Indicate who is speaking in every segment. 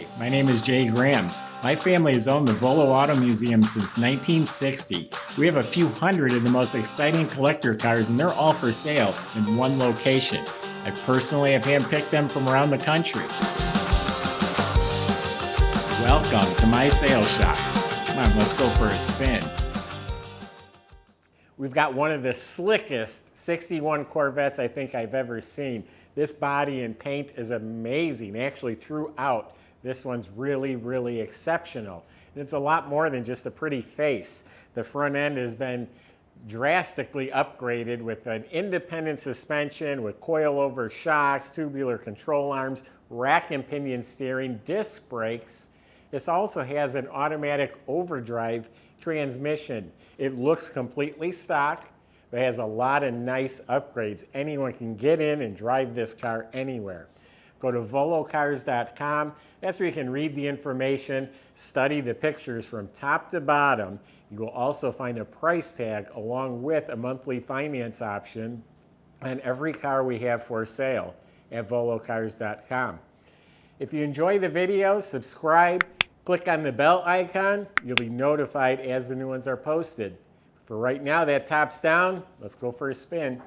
Speaker 1: Hi, my name is Jay Grams. My family has owned the Volo Auto Museum since 1960. We have a few hundred of the most exciting collector cars, and they're all for sale in one location. I personally have handpicked them from around the country. Welcome to my sales shop. Come on, let's go for a spin. We've got one of the slickest 61 Corvettes I think I've ever seen. This body and paint is amazing. Actually, throughout, this one's really exceptional. And it's a lot more than just a pretty face. The front end has been drastically upgraded with an independent suspension, with coil-over shocks, tubular control arms, rack and pinion steering, disc brakes. This also has an automatic overdrive transmission. It looks completely stock, but has a lot of nice upgrades. Anyone can get in and drive this car anywhere. Go to volocars.com. That's where you can read the information, study the pictures from top to bottom. You will also find a price tag along with a monthly finance option on every car we have for sale at volocars.com. If you enjoy the videos, subscribe, click on the bell icon. You'll be notified as the new ones are posted. For right now, that top's down. Let's go for a spin.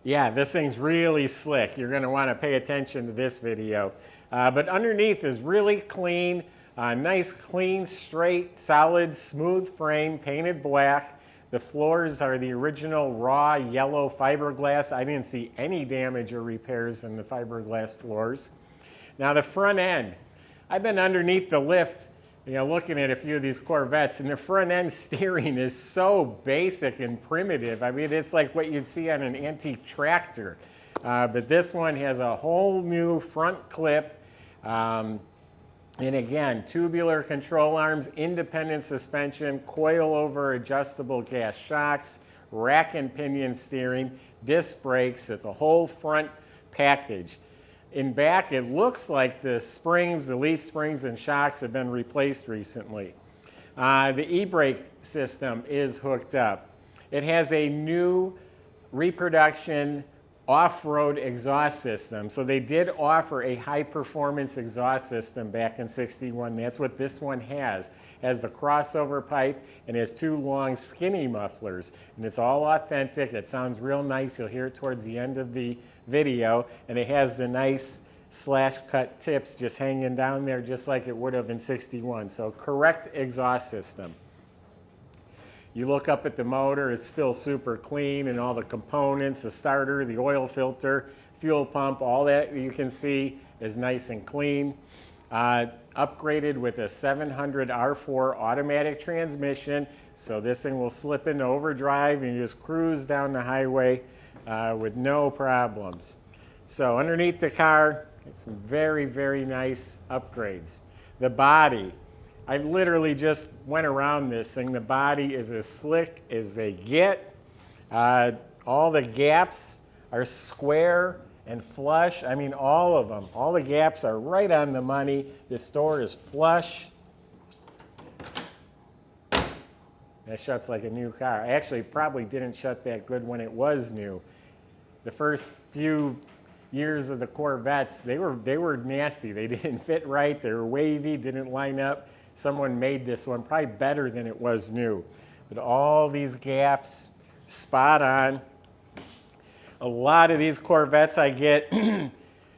Speaker 1: Yeah, this thing's really slick. You're going to want to pay attention to this video. But underneath is really clean, nice, clean, straight, solid, smooth frame, painted black. The floors are the original raw yellow fiberglass. I didn't see any damage or repairs in the fiberglass floors. Now the front end. I've been underneath the lift, looking at a few of these Corvettes, and the front end steering is so basic and primitive. I mean, it's like what you'd see on an antique tractor. But this one has a whole new front clip. And again, tubular control arms, independent suspension, coil-over adjustable gas shocks, rack and pinion steering, disc brakes. It's a whole front package. In back, it looks like the springs, the leaf springs and shocks have been replaced recently. The e-brake system is hooked up. It has a new reproduction off-road exhaust system. So they did offer a high-performance exhaust system back in '61. That's what this one has. It has the crossover pipe and has two long skinny mufflers. And it's all authentic. It sounds real nice. You'll hear it towards the end of the video. And it has the nice slash-cut tips just hanging down there just like it would have in '61. So correct exhaust system. You look up at the motor, it's still super clean, and all the components, the starter, the oil filter, fuel pump, all that you can see is nice and clean. Upgraded with a 700 R4 automatic transmission, so this thing will slip into overdrive and you just cruise down the highway with no problems. So underneath the car, it's some very nice upgrades. The body. I literally just went around this thing. The body is as slick as they get. All the gaps are square and flush. I mean, all of them. All the gaps are right on the money. This door is flush. That shuts like a new car. Actually, probably didn't shut that good when it was new. The first few years of the Corvettes, they were nasty. They didn't fit right. They were wavy, didn't line up. Someone made this one probably better than it was new. But all these gaps, spot on. A lot of these Corvettes I get,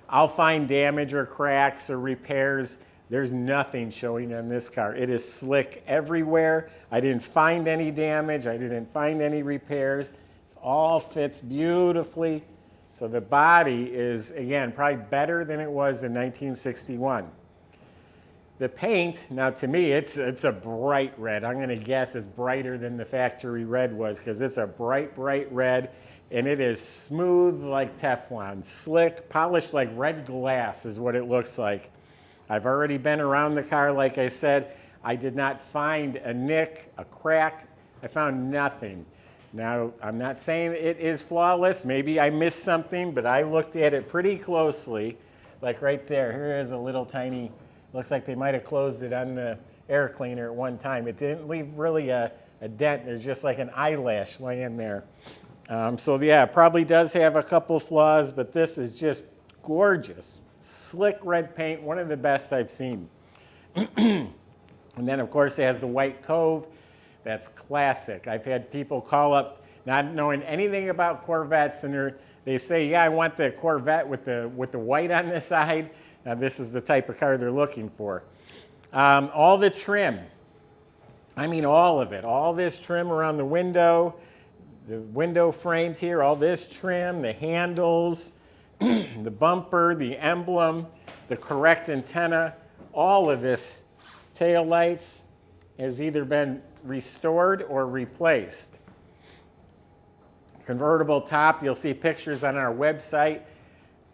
Speaker 1: I'll find damage or cracks or repairs. There's nothing showing on this car. It is slick everywhere. I didn't find any damage. I didn't find any repairs. It all fits beautifully. So the body is, again, probably better than it was in 1961. The paint, now to me, it's a bright red. I'm going to guess it's brighter than the factory red was because it's a bright red, and it is smooth like Teflon, slick, polished like red glass is what it looks like. I've already been around the car, like I said. I did not find a nick, a crack. I found nothing. Now, I'm not saying it is flawless. Maybe I missed something, but I looked at it pretty closely. Like right there, here is a little tiny. Looks like they might have closed it on the air cleaner at one time. It didn't leave really a dent. There's just like an eyelash laying there. So yeah, it probably does have a couple flaws, but this is just gorgeous. Slick red paint, one of the best I've seen. And then, of course, it has the white cove. That's classic. I've had people call up not knowing anything about Corvettes, and they say, yeah, I want the Corvette with the white on the side. Now, this is the type of car they're looking for. All the trim. I mean, all of it. All this trim around the window frames here, all this trim, the handles, the bumper, the emblem, the correct antenna, all of this tail lights has either been restored or replaced. Convertible top, you'll see pictures on our website.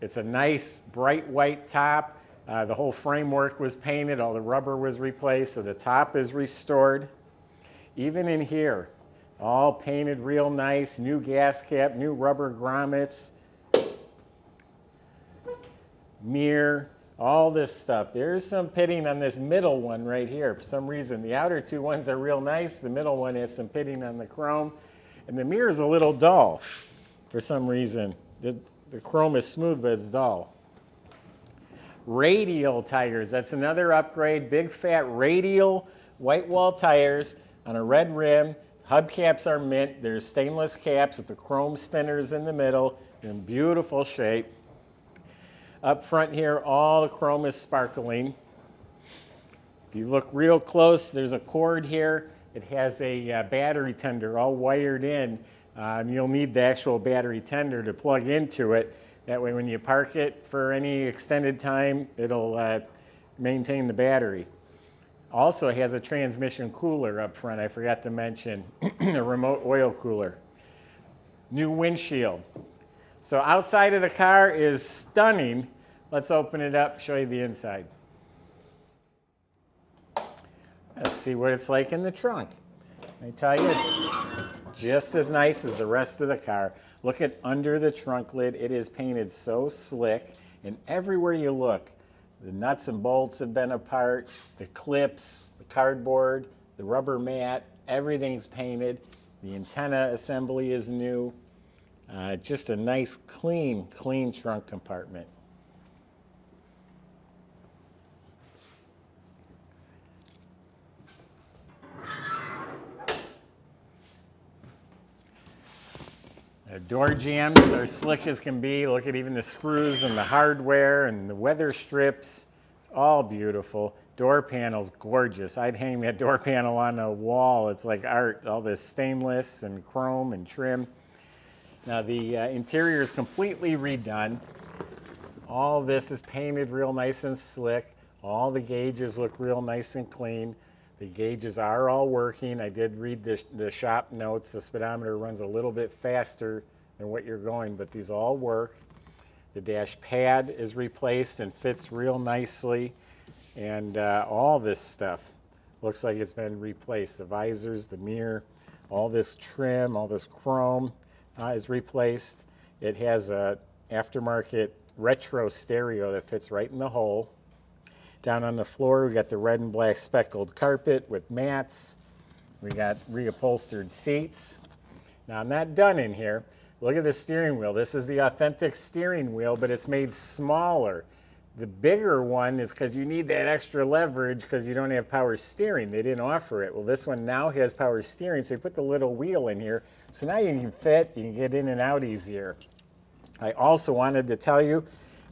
Speaker 1: It's a nice bright white top. The whole framework was painted, all the rubber was replaced, so the top is restored. Even in here, all painted real nice, new gas cap, new rubber grommets, mirror, all this stuff. There's some pitting on this middle one right here for some reason. The outer two ones are real nice. The middle one has some pitting on the chrome. And the mirror is a little dull for some reason. The chrome is smooth, but it's dull. Radial tires, that's another upgrade. Big fat radial white wall tires on a red rim. Hubcaps are mint. There's stainless caps with the chrome spinners in the middle in beautiful shape. Up front here, all the chrome is sparkling. If you look real close, there's a cord here. It has a battery tender all wired in. You'll need the actual battery tender to plug into it. That way when you park it for any extended time, it'll maintain the battery. Also has a transmission cooler up front, I forgot to mention, a remote oil cooler. New windshield. So outside of the car is stunning. Let's open it up, show you the inside. Let's see what it's like in the trunk. I tell you, just as nice as the rest of the car. Look at under the trunk lid. It is painted so slick, and everywhere you look, the nuts and bolts have been apart, the clips, the cardboard, the rubber mat, everything's painted. The antenna assembly is new. Just a nice, clean trunk compartment. The door jambs are slick as can be. Look at even the screws and the hardware and the Weatherstrips. All beautiful. Door panels, gorgeous. I'd hang that door panel on a wall. It's like art. All this stainless and chrome and trim. Now the interior is completely redone. All this is painted real nice and slick. All the gauges look real nice and clean. The gauges are all working. I did read the shop notes. The speedometer runs a little bit faster than what you're going, but these all work. The dash pad is replaced and fits real nicely. And all this stuff looks like it's been replaced. The visors, the mirror, all this trim, all this chrome is replaced. It has a aftermarket retro stereo that fits right in the hole. Down on the floor, we got the red and black speckled carpet with mats. We got reupholstered seats. Now, I'm not done in here. Look at the steering wheel. This is the authentic steering wheel, but it's made smaller. The bigger one is because you need that extra leverage because you don't have power steering. They didn't offer it. Well, this one now has power steering, so you put the little wheel in here. So now you can fit, you can get in and out easier. I also wanted to tell you,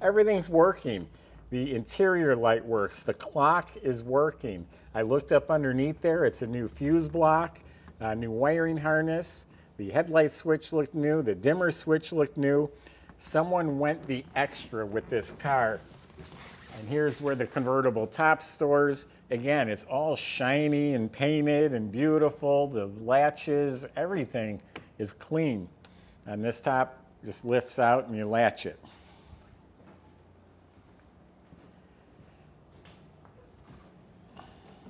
Speaker 1: everything's working. The interior light works. The clock is working. I looked up underneath there. It's a new fuse block, a new wiring harness. The headlight switch looked new. The dimmer switch looked new. Someone went the extra with this car. And here's where the convertible top stores. Again, it's all shiny and painted and beautiful. The latches, everything is clean. And this top just lifts out and you latch it.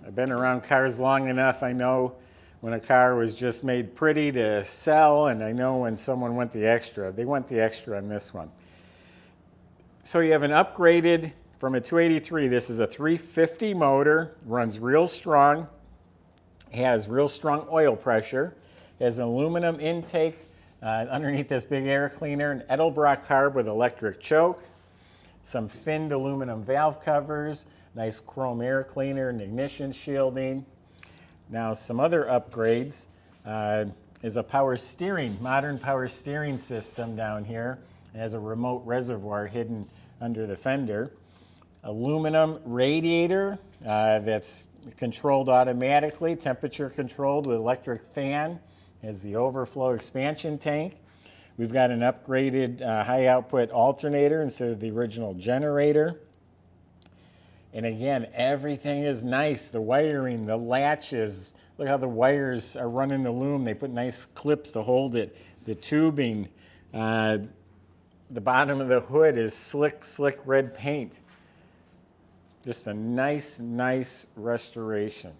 Speaker 1: I've been around cars long enough. I know when a car was just made pretty to sell, and I know when someone went the extra. They went the extra on this one. So you have an upgraded from a 283. This is a 350 motor, runs real strong, has real strong oil pressure, has an aluminum intake underneath this big air cleaner, an Edelbrock carb with electric choke. some finned aluminum valve covers, nice chrome air cleaner and ignition shielding. Now some other upgrades is a power steering, modern power steering system down here. It has a remote reservoir hidden under the fender. Aluminum radiator that's controlled automatically, temperature controlled with electric fan. Has the overflow expansion tank. We've got an upgraded high output alternator instead of the original generator. And again, everything is nice. The wiring, the latches, look how the wires are running the loom. They put nice clips to hold it. The tubing, the bottom of the hood is slick red paint. Just a nice restoration.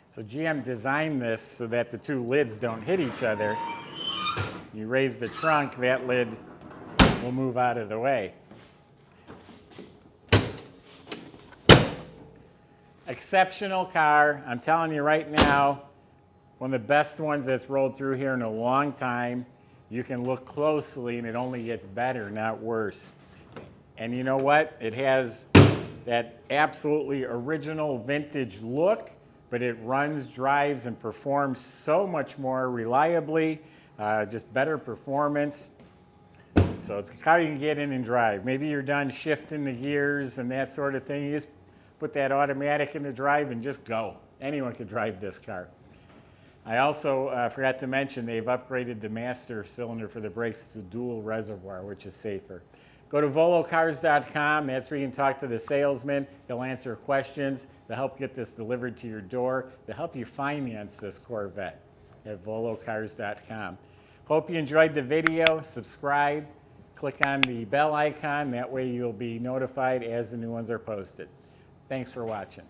Speaker 1: So GM designed this so that the two lids don't hit each other. You raise the trunk, that lid will move out of the way. Exceptional car. I'm telling you right now, one of the best ones that's rolled through here in a long time. You can look closely and it only gets better, not worse. And you know what? It has that absolutely original vintage look, but it runs, drives, and performs so much more reliably, just better performance. So it's a car you can get in and drive. Maybe you're done shifting the gears and that sort of thing. You just put that automatic into drive and just go. Anyone can drive this car. I also forgot to mention they've upgraded the master cylinder for the brakes to dual reservoir, which is safer. Go to volocars.com. That's where you can talk to the salesman. They'll answer questions. They'll help get this delivered to your door. They'll help you finance this Corvette at volocars.com. Hope you enjoyed the video. Subscribe. Click on the bell icon. That way you'll be notified as the new ones are posted. Thanks for watching.